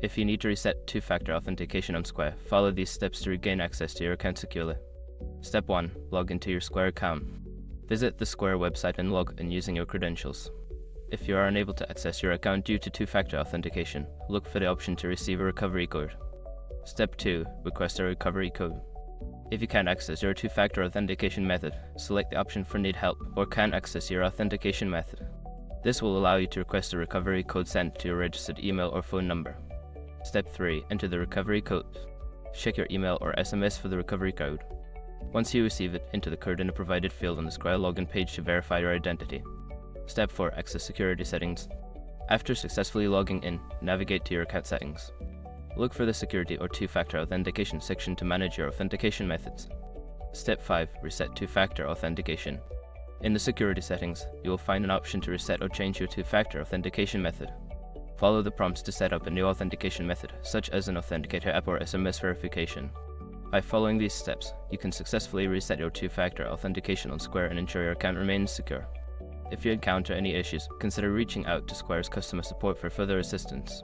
If you need to reset two-factor authentication on Square, follow these steps to regain access to your account securely. Step 1. Log into your Square account. Visit the Square website and log in using your credentials. If you are unable to access your account due to two-factor authentication, look for the option to receive a recovery code. Step 2. Request a recovery code. If you can't access your two-factor authentication method, select the option for Need Help or Can't Access Your Authentication Method. This will allow you to request a recovery code sent to your registered email or phone number. Step 3. Enter the recovery code. Check your email or SMS for the recovery code. Once you receive it, enter the code in the provided field on the Square login page to verify your identity. Step 4. Access security settings. After successfully logging in, navigate to your account settings. Look for the Security or Two-Factor Authentication section to manage your authentication methods. Step 5. Reset two-factor authentication. In the security settings, you will find an option to reset or change your two-factor authentication method. Follow the prompts to set up a new authentication method, such as an authenticator app or SMS verification. By following these steps, you can successfully reset your two-factor authentication on Square and ensure your account remains secure. If you encounter any issues, consider reaching out to Square's customer support for further assistance.